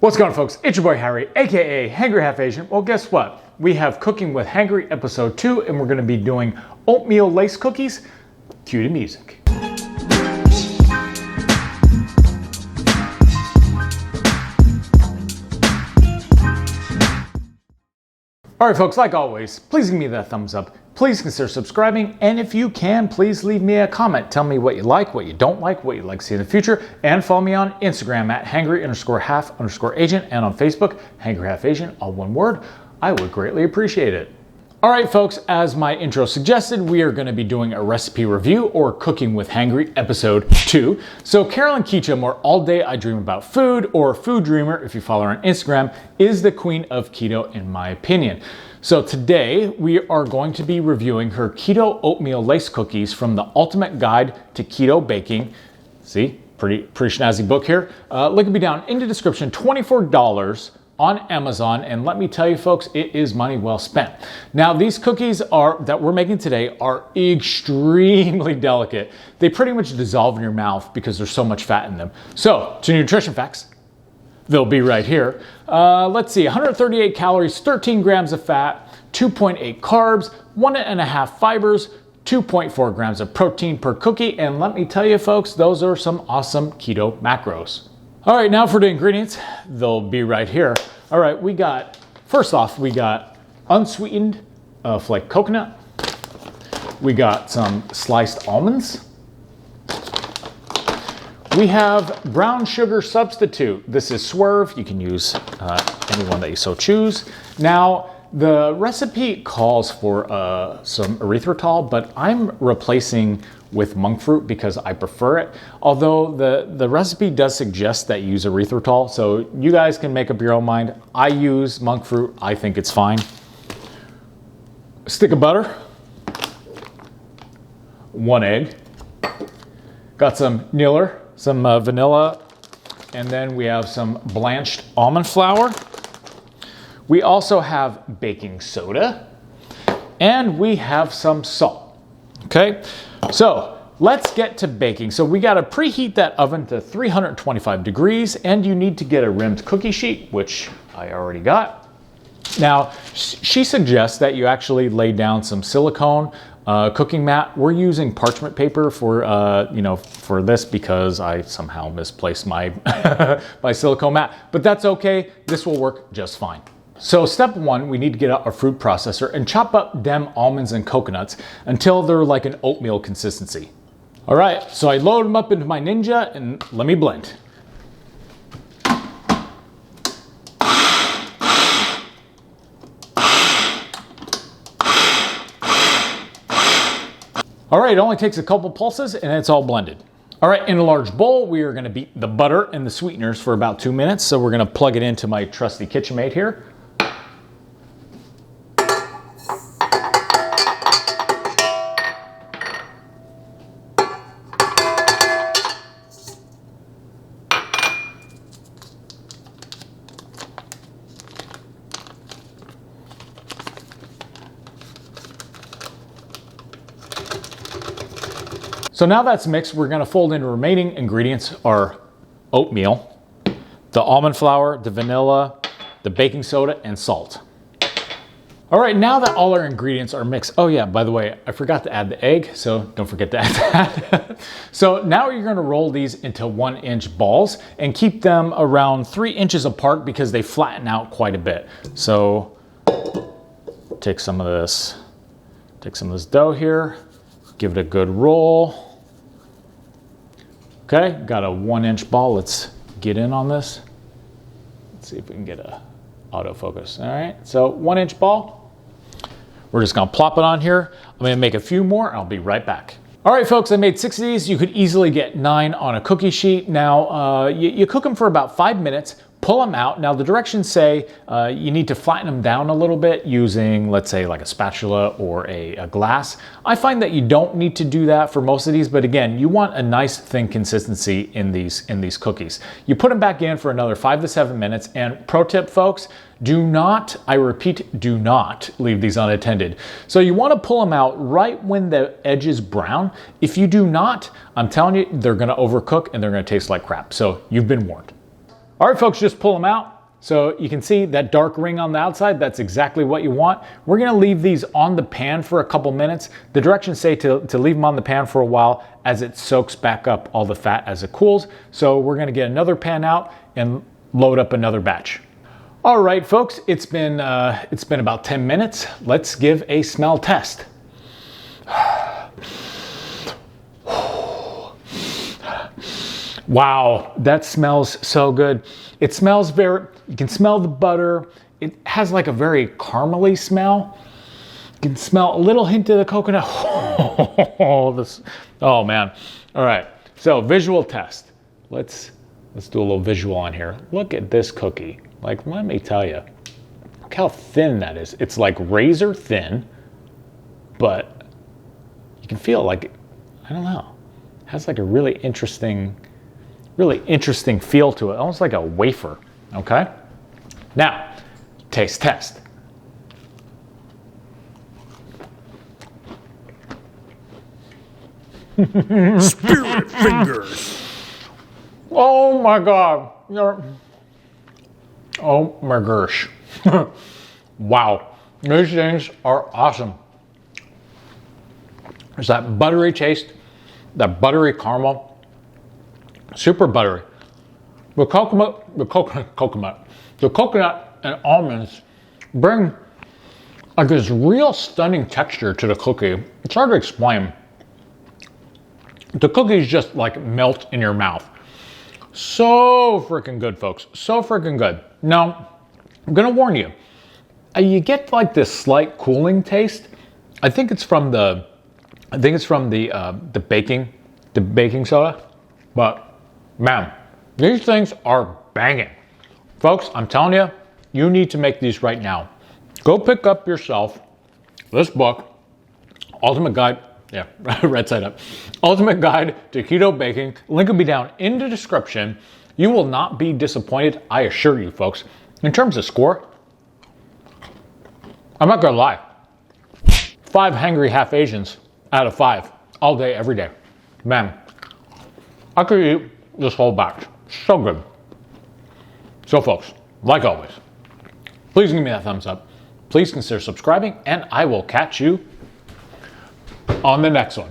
What's going on, folks? It's your boy Harry, aka Hangry Half Asian. Well, guess what? We have Cooking with Hangry episode 2, and we're going to be doing oatmeal lace cookies. Cue the music. Alright folks, like always, please give me that thumbs up. Please consider subscribing, and if you can, please leave me a comment. Tell me what you like, what you don't like, what you'd like to see in the future, and follow me on Instagram at hangry_half_agent, and on Facebook, hangryhalfasian, all one word. I would greatly appreciate it. Alright folks, as my intro suggested, we are going to be doing a recipe review, or Cooking with Hangry episode 2. So Carolyn Keechum, or All Day I Dream About Food, or Food Dreamer if you follow her on Instagram, is the queen of keto in my opinion. So today we are going to be reviewing her Keto Oatmeal Lace Cookies from the Ultimate Guide to Keto Baking. See, pretty snazzy book here. Link will be down in the description, $24 on Amazon, and let me tell you folks, it is money well spent. Now these cookies that we're making today are extremely delicate. They pretty much dissolve in your mouth because there's so much fat in them. So to nutrition facts, they'll be right here. Let's see, 138 calories, 13 grams of fat, 2.8 carbs, 1.5 fibers, 2.4 grams of protein per cookie, and let me tell you folks, those are some awesome keto macros. All right, now for the ingredients, they'll be right here. All right, first off, we got unsweetened flaked coconut. We got some sliced almonds. We have brown sugar substitute. This is Swerve. You can use any one that you so choose. Now, the recipe calls for some erythritol, but I'm replacing with monk fruit because I prefer it. Although the recipe does suggest that you use erythritol, so you guys can make up your own mind. I use monk fruit. I think it's fine. A stick of butter. 1 egg. Got some Niller, some vanilla, and then we have some blanched almond flour. We also have baking soda, and we have some salt. Okay, so let's get to baking. So we gotta preheat that oven to 325 degrees, and you need to get a rimmed cookie sheet, which I already got. Now, she suggests that you actually lay down some silicone cooking mat. We're using parchment paper for for this because I somehow misplaced my my silicone mat, but that's okay. This will work just fine. So step 1, we need to get out our food processor and chop up them almonds and coconuts until they're like an oatmeal consistency. All right, so I load them up into my Ninja and let me blend. All right, it only takes a couple pulses and it's all blended. All right, in a large bowl, we are gonna beat the butter and the sweeteners for about 2 minutes. So we're gonna plug it into my trusty KitchenAid here. So now that's mixed, we're gonna fold in the remaining ingredients, our oatmeal, the almond flour, the vanilla, the baking soda, and salt. All right, now that all our ingredients are mixed, oh yeah, by the way, I forgot to add the egg, so don't forget to add that. So now you're gonna roll these into 1-inch balls and keep them around 3 inches apart because they flatten out quite a bit. So take some of this dough here, give it a good roll. Okay, got a 1-inch ball. Let's get in on this. Let's see if we can get a autofocus. All right, so 1-inch ball. We're just gonna plop it on here. I'm gonna make a few more, I'll be right back. All right, folks, I made 6 of these. You could easily get 9 on a cookie sheet. Now, you cook them for about 5 minutes, pull them out. Now, the directions say you need to flatten them down a little bit using, let's say, like a spatula or a glass. I find that you don't need to do that for most of these, but again, you want a nice thin consistency in these cookies. You put them back in for another 5 to 7 minutes, and pro tip, folks, do not, I repeat, do not leave these unattended. So you want to pull them out right when the edge is brown. If you do not, I'm telling you, they're going to overcook and they're going to taste like crap. So you've been warned. All right, folks, just pull them out. So you can see that dark ring on the outside, that's exactly what you want. We're gonna leave these on the pan for a couple minutes. The directions say to leave them on the pan for a while as it soaks back up all the fat as it cools. So we're gonna get another pan out and load up another batch. All right, folks, it's been about 10 minutes. Let's give a smell test. Wow, that smells so good. It smells you can smell the butter. It has like a very caramely smell. You can smell a little hint of the coconut. Oh man. All right, so visual test. Let's do a little visual on here. Look at this cookie. Like, let me tell you, look how thin that is. It's like razor thin, but you can feel like, I don't know, it has like a really interesting feel to it, almost like a wafer, okay? Now, taste test. Spirit fingers. Oh my God. Oh my gosh. Wow. These things are awesome. There's that buttery taste, that buttery caramel, super buttery. The coconut and almonds bring like this real stunning texture to the cookie. It's hard to explain. The cookies just like melt in your mouth. So freaking good, folks. So freaking good. Now, I'm gonna warn you. You get like this slight cooling taste. I think it's from the baking soda. But man, these things are banging. Folks, I'm telling you, you need to make these right now. Go pick up yourself this book, Ultimate Guide. Yeah, right side up. Ultimate Guide to Keto Baking. Link will be down in the description. You will not be disappointed, I assure you, folks. In terms of score, I'm not gonna lie. 5 Hangry Half-Asians out of 5, all day, every day. Man, I could eat this whole batch. So good. So folks, like always, please give me that thumbs up. Please consider subscribing, and I will catch you on the next one.